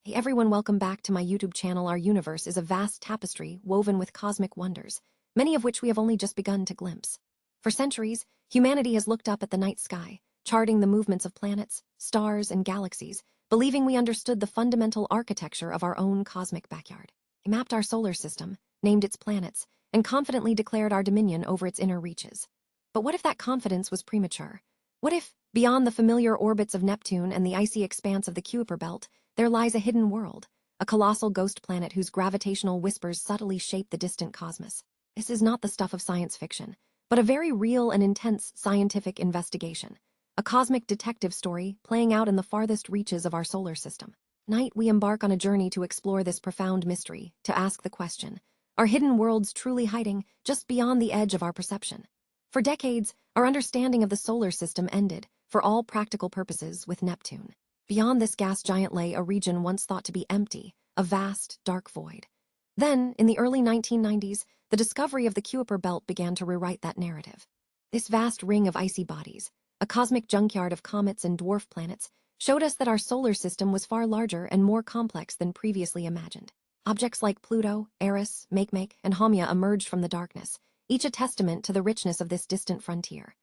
Hey everyone, welcome back to my YouTube channel. Our universe is a vast tapestry woven with cosmic wonders, many of which we have only just begun to glimpse. For centuries, humanity has looked up at the night sky, charting the movements of planets, stars, and galaxies, believing we understood the fundamental architecture of our own cosmic backyard. We mapped our solar system, named its planets, and confidently declared our dominion over its inner reaches. But what if that confidence was premature? What if, beyond the familiar orbits of Neptune and the icy expanse of the Kuiper Belt, there lies a hidden world, a colossal ghost planet whose gravitational whispers subtly shape the distant cosmos? This is not the stuff of science fiction, but a very real and intense scientific investigation, a cosmic detective story playing out in the farthest reaches of our solar system. Tonight, we embark on a journey to explore this profound mystery, to ask the question, are hidden worlds truly hiding just beyond the edge of our perception? For decades, our understanding of the solar system ended, for all practical purposes, with Neptune. Beyond this gas giant lay a region once thought to be empty, a vast, dark void. Then, in the early 1990s, the discovery of the Kuiper Belt began to rewrite that narrative. This vast ring of icy bodies, a cosmic junkyard of comets and dwarf planets, showed us that our solar system was far larger and more complex than previously imagined. Objects like Pluto, Eris, Makemake, and Haumea emerged from the darkness, each a testament to the richness of this distant frontier.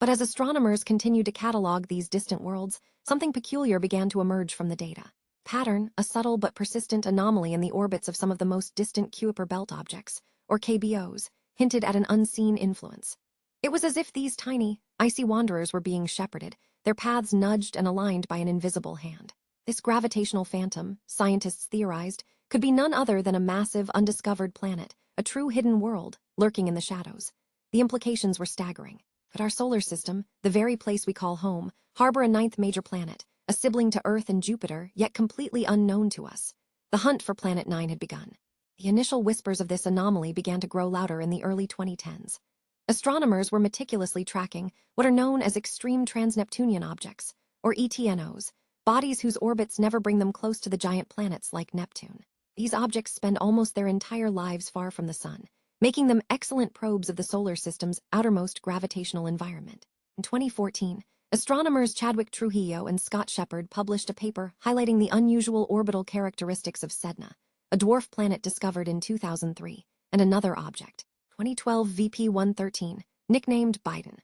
But as astronomers continued to catalog these distant worlds, something peculiar began to emerge from the data. Pattern, a subtle but persistent anomaly in the orbits of some of the most distant Kuiper Belt objects, or KBOs, hinted at an unseen influence. It was as if these tiny, icy wanderers were being shepherded, their paths nudged and aligned by an invisible hand. This gravitational phantom, scientists theorized, could be none other than a massive, undiscovered planet, a true hidden world, lurking in the shadows. The implications were staggering. Could our solar system, the very place we call home, harbor a ninth major planet, a sibling to Earth and Jupiter, yet completely unknown to us? The hunt for Planet 9 had begun. The initial whispers of this anomaly began to grow louder in the early 2010s. Astronomers were meticulously tracking what are known as extreme trans-Neptunian objects, or ETNOs, bodies whose orbits never bring them close to the giant planets like Neptune. These objects spend almost their entire lives far from the sun, making them excellent probes of the solar system's outermost gravitational environment. In 2014, astronomers Chadwick Trujillo and Scott Shepard published a paper highlighting the unusual orbital characteristics of Sedna, a dwarf planet discovered in 2003, and another object, 2012 VP-113, nicknamed Biden.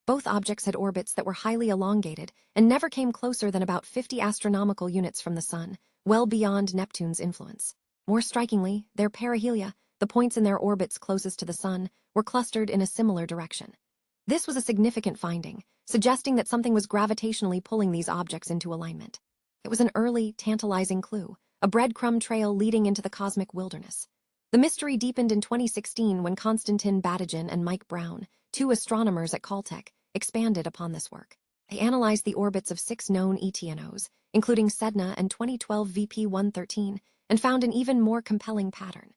Both objects had orbits that were highly elongated and never came closer than about 50 astronomical units from the sun, well beyond Neptune's influence. More strikingly, their perihelia, the points in their orbits closest to the sun, were clustered in a similar direction. This was a significant finding, suggesting that something was gravitationally pulling these objects into alignment. It was an early, tantalizing clue, a breadcrumb trail leading into the cosmic wilderness. The mystery deepened in 2016 when Konstantin Batygin and Mike Brown, two astronomers at Caltech, expanded upon this work. They analyzed the orbits of 6 known ETNOs, including Sedna and 2012 VP-113, and found an even more compelling pattern.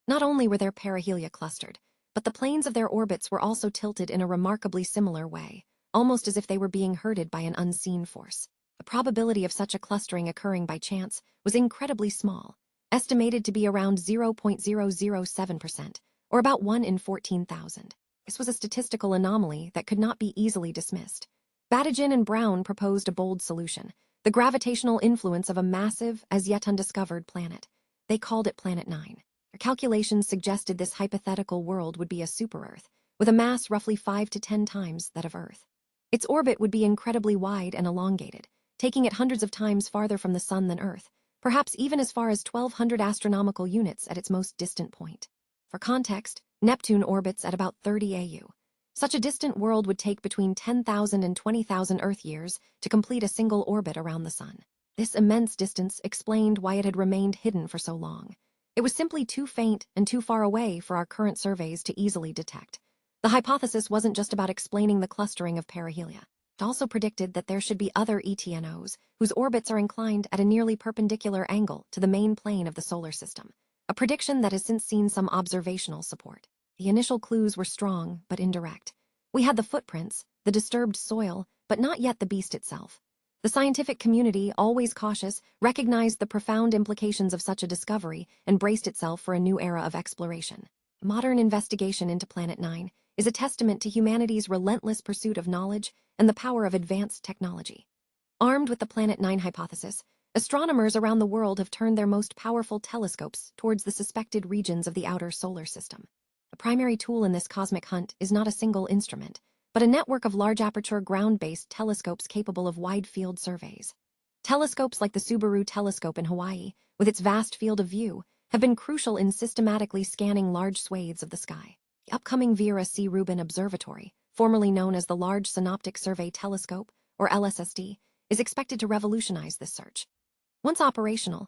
Not only were their perihelia clustered, but the planes of their orbits were also tilted in a remarkably similar way, almost as if they were being herded by an unseen force. The probability of such a clustering occurring by chance was incredibly small, estimated to be around 0.007%, or about 1 in 14,000. This was a statistical anomaly that could not be easily dismissed. Batygin and Brown proposed a bold solution, the gravitational influence of a massive, as yet undiscovered planet. They called it Planet 9. Their calculations suggested this hypothetical world would be a super-Earth, with a mass roughly 5 to 10 times that of Earth. Its orbit would be incredibly wide and elongated, taking it hundreds of times farther from the sun than Earth, perhaps even as far as 1,200 astronomical units at its most distant point. For context, Neptune orbits at about 30 AU. Such a distant world would take between 10,000 and 20,000 Earth years to complete a single orbit around the sun. This immense distance explained why it had remained hidden for so long. It was simply too faint and too far away for our current surveys to easily detect. The hypothesis wasn't just about explaining the clustering of perihelia. It also predicted that there should be other ETNOs whose orbits are inclined at a nearly perpendicular angle to the main plane of the solar system, a prediction that has since seen some observational support. The initial clues were strong but indirect. We had the footprints, the disturbed soil, but not yet the beast itself. The scientific community, always cautious, recognized the profound implications of such a discovery and braced itself for a new era of exploration. Modern investigation into Planet 9 is a testament to humanity's relentless pursuit of knowledge and the power of advanced technology. Armed with the Planet 9 hypothesis, Astronomers around the world have turned their most powerful telescopes towards the suspected regions of the outer solar system. A primary tool in this cosmic hunt is not a single instrument, but a network of large-aperture ground-based telescopes capable of wide-field surveys. Telescopes like the Subaru telescope in Hawaii, with its vast field of view, have been crucial in systematically scanning large swathes of the sky. The upcoming Vera C. Rubin Observatory, formerly known as the Large Synoptic Survey Telescope, or LSSD, is expected to revolutionize this search. Once operational,